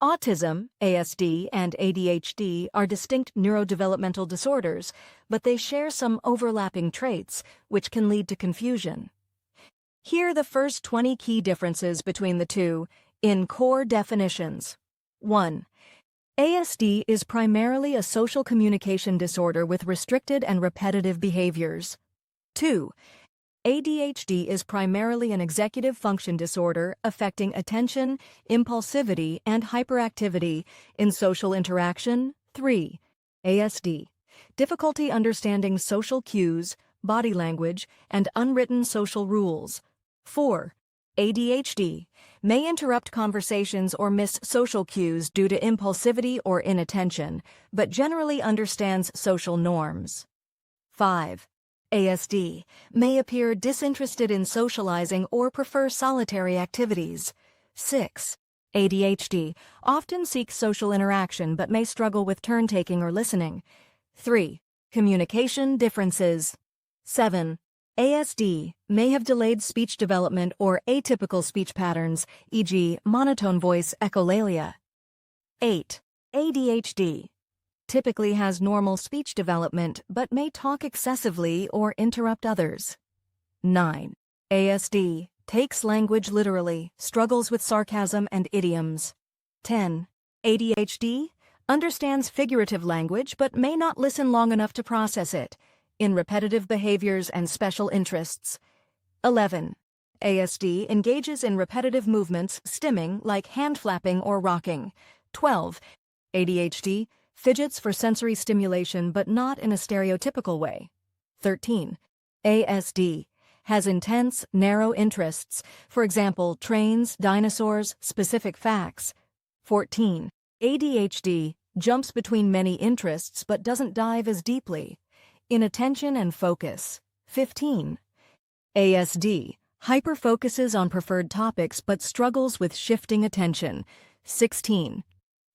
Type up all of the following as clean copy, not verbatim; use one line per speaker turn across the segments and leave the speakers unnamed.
Autism, ASD, and ADHD are distinct neurodevelopmental disorders, but they share some overlapping traits, which can lead to confusion. Here are the first 20 key differences between the two, in core definitions. 1. ASD is primarily a social communication disorder with restricted and repetitive behaviors. 2. ADHD is primarily an executive function disorder affecting attention, impulsivity, and hyperactivity in social interaction. 3. ASD. Difficulty understanding social cues, body language, and unwritten social rules. 4. ADHD may interrupt conversations or miss social cues due to impulsivity or inattention, but generally understands social norms. 5. ASD may appear disinterested in socializing or prefer solitary activities. 6. ADHD often seeks social interaction but may struggle with turn-taking or listening. 3. Communication differences. 7. ASD may have delayed speech development or atypical speech patterns, e.g., monotone voice echolalia. 8. ADHD typically has normal speech development but may talk excessively or interrupt others. 9. ASD takes language literally, struggles with sarcasm and idioms. 10. ADHD understands figurative language but may not listen long enough to process it, in repetitive behaviors and special interests. 11. ASD engages in repetitive movements, stimming like hand flapping or rocking. 12. ADHD fidgets for sensory stimulation but not in a stereotypical way. 13. ASD has intense, narrow interests, for example, trains, dinosaurs, specific facts. 14. ADHD jumps between many interests but doesn't dive as deeply, in attention and focus. 15. ASD hyper-focuses on preferred topics but struggles with shifting attention. 16.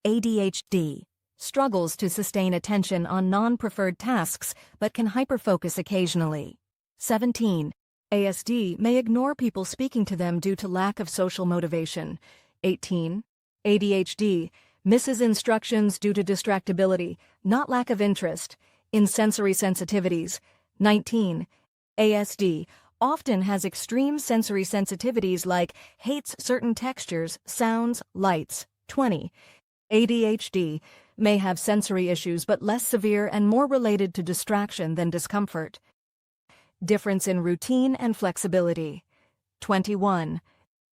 ADHD struggles to sustain attention on non-preferred tasks but can hyperfocus occasionally. 17. ASD may ignore people speaking to them due to lack of social motivation. 18. ADHD misses instructions due to distractibility, not lack of interest, in sensory sensitivities. 19. ASD often has extreme sensory sensitivities like hates certain textures, sounds, lights. 20. ADHD may have sensory issues but less severe and more related to distraction than discomfort. Difference in routine and flexibility. 21.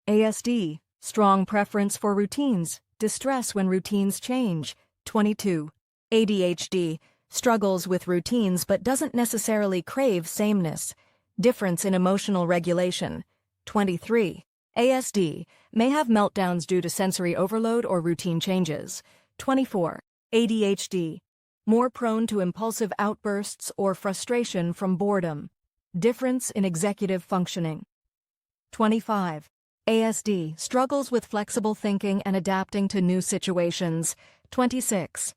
ASD, strong preference for routines, distress when routines change. 22. ADHD, struggles with routines but doesn't necessarily crave sameness, difference in emotional regulation. 23. ASD may have meltdowns due to sensory overload or routine changes. 24. ADHD, more prone to impulsive outbursts or frustration from boredom, difference in executive functioning. 25. ASD struggles with flexible thinking and adapting to new situations. 26.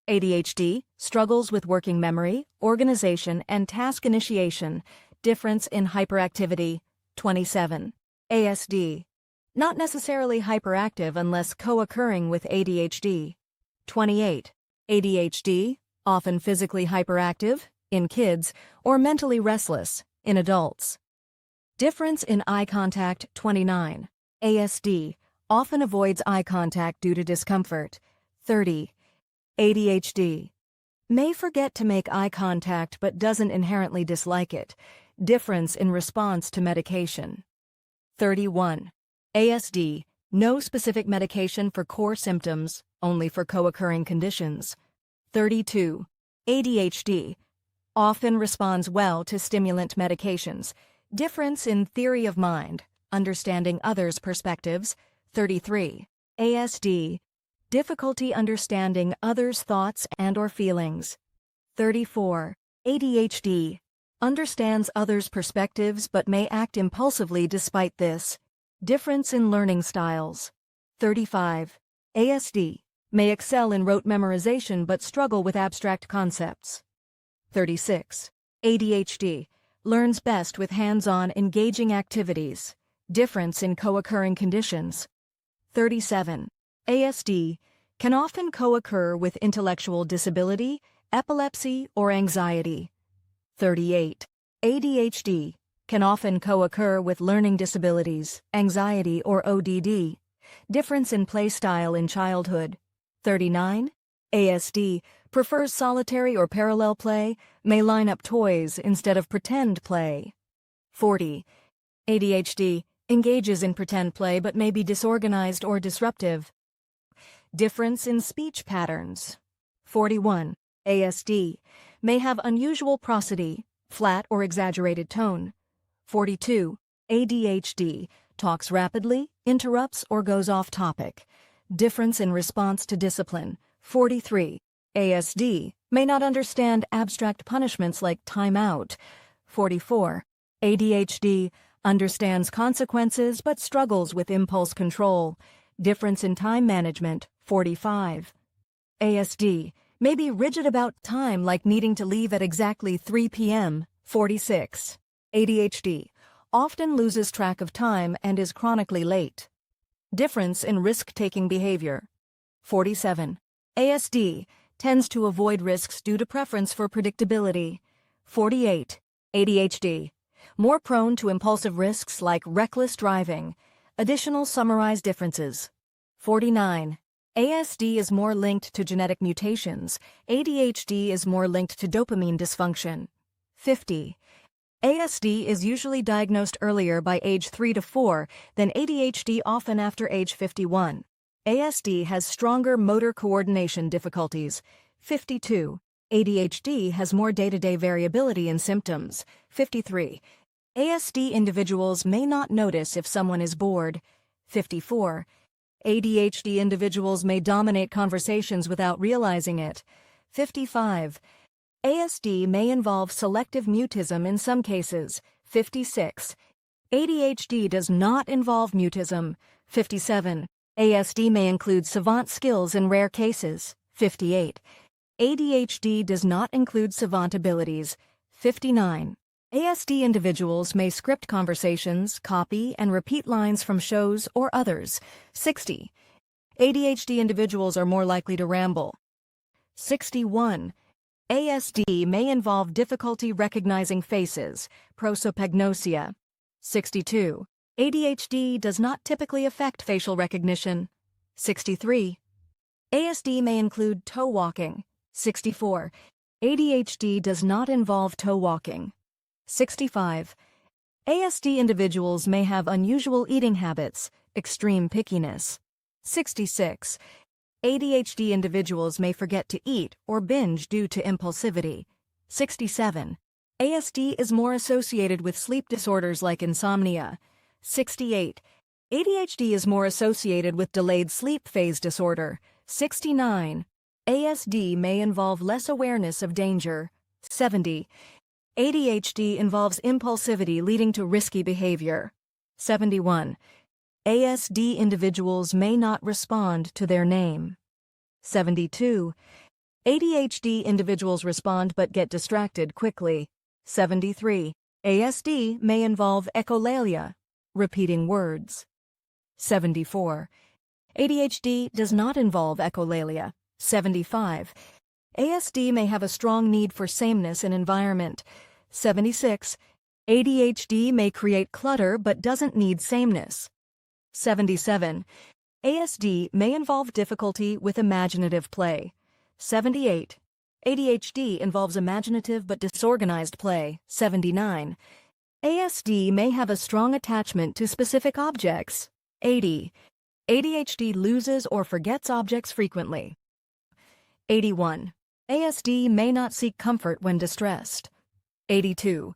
ADHD struggles with working memory, organization, and task initiation, difference in hyperactivity. 27. ASD, not necessarily hyperactive unless co-occurring with ADHD. 28. ADHD, often physically hyperactive, in kids, or mentally restless, in adults. Difference in eye contact. 29. ASD, often avoids eye contact due to discomfort. 30. ADHD, may forget to make eye contact but doesn't inherently dislike it, difference in response to medication. 31. ASD, no specific medication for core symptoms, only for co-occurring conditions. 32. ADHD, often responds well to stimulant medications, difference in theory of mind, understanding others' perspectives. 33. ASD, difficulty understanding others' thoughts and/or feelings. 34. ADHD, understands others' perspectives but may act impulsively despite this, difference in learning styles. 35. ASD, may excel in rote memorization but struggle with abstract concepts. 36. ADHD, learns best with hands-on engaging activities, difference in co-occurring conditions. 37. ASD, can often co-occur with intellectual disability, epilepsy, or anxiety. 38. ADHD, can often co-occur with learning disabilities, anxiety, or ODD. Difference in play style in childhood. 39. ASD, prefers solitary or parallel play, may line up toys instead of pretend play. 40. ADHD, engages in pretend play but may be disorganized or disruptive. Difference in speech patterns. 41. ASD, may have unusual prosody, flat or exaggerated tone. 42. ADHD, talks rapidly, interrupts, or goes off topic. Difference in response to discipline. 43. ASD, may not understand abstract punishments like time out. 44. ADHD, understands consequences but struggles with impulse control. Difference in time management. 45. ASD, may be rigid about time like needing to leave at exactly 3 p.m. 46. ADHD, often loses track of time and is chronically late. Difference in risk-taking behavior. 47. ASD, tends to avoid risks due to preference for predictability. 48. ADHD, more prone to impulsive risks like reckless driving. Additional summarized differences. 49. ASD is more linked to genetic mutations. ADHD is more linked to dopamine dysfunction. 50. ASD is usually diagnosed earlier by age 3 to 4 than ADHD, often after age 51. ASD has stronger motor coordination difficulties. 52. ADHD has more day-to-day variability in symptoms. 53. ASD individuals may not notice if someone is bored. 54. ADHD individuals may dominate conversations without realizing it. 55. ASD may involve selective mutism in some cases. 56. ADHD does not involve mutism. 57. ASD may include savant skills in rare cases. 58. ADHD does not include savant abilities. 59. ASD individuals may script conversations, copy, and repeat lines from shows or others. 60. ADHD individuals are more likely to ramble. 61. ASD may involve difficulty recognizing faces, prosopagnosia. 62. ADHD does not typically affect facial recognition. 63. ASD may include toe walking. 64. ADHD does not involve toe walking. 65. ASD individuals may have unusual eating habits, extreme pickiness. 66. ADHD individuals may forget to eat or binge due to impulsivity. 67. ASD is more associated with sleep disorders like insomnia. 68. ADHD is more associated with delayed sleep phase disorder. 69. ASD may involve less awareness of danger. 70. ADHD involves impulsivity leading to risky behavior. 71. ASD individuals may not respond to their name. 72. ADHD individuals respond but get distracted quickly. 73. ASD may involve echolalia, repeating words. 74. ADHD does not involve echolalia. 75. ASD may have a strong need for sameness in environment. 76. ADHD may create clutter but doesn't need sameness. 77. ASD may involve difficulty with imaginative play. 78. ADHD involves imaginative but disorganized play. 79. ASD may have a strong attachment to specific objects. 80. ADHD loses or forgets objects frequently. 81. ASD may not seek comfort when distressed. 82.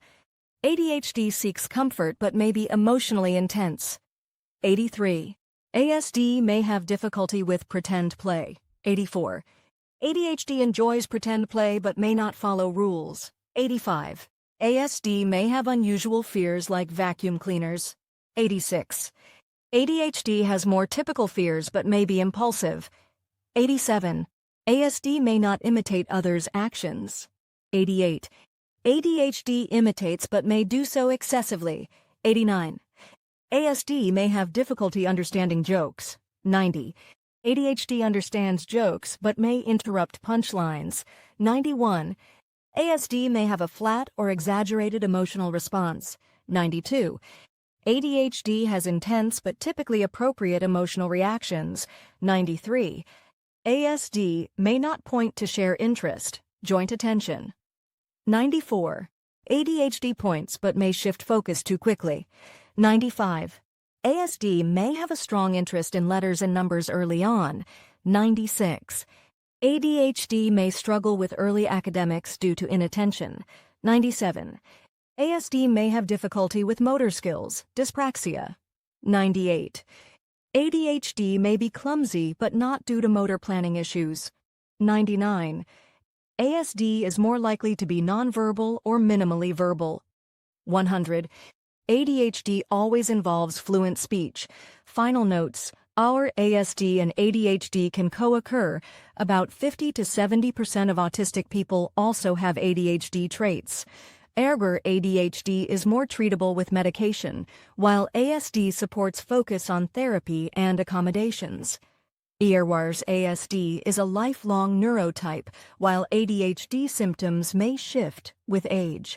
ADHD seeks comfort but may be emotionally intense. 83. ASD may have difficulty with pretend play. 84. ADHD enjoys pretend play but may not follow rules. 85. ASD may have unusual fears like vacuum cleaners. 86. ADHD has more typical fears but may be impulsive. 87. ASD may not imitate others' actions. 88. ADHD imitates but may do so excessively. 89. ASD may have difficulty understanding jokes. 90. ADHD understands jokes but may interrupt punchlines. 91. ASD may have a flat or exaggerated emotional response. 92. ADHD has intense but typically appropriate emotional reactions. 93. ASD may not point to share interest, joint attention. 94. ADHD points but may shift focus too quickly. 95. ASD may have a strong interest in letters and numbers early on. 96. ADHD may struggle with early academics due to inattention. 97. ASD may have difficulty with motor skills, dyspraxia. 98. ADHD may be clumsy but not due to motor planning issues. 99. ASD is more likely to be nonverbal or minimally verbal. 100. ADHD always involves fluent speech. Final notes: our ASD and ADHD can co-occur. About 50 to 70% of autistic people also have ADHD traits. Ergo, ADHD is more treatable with medication, while ASD supports focus on therapy and accommodations. Ergo's ASD is a lifelong neurotype, while ADHD symptoms may shift with age.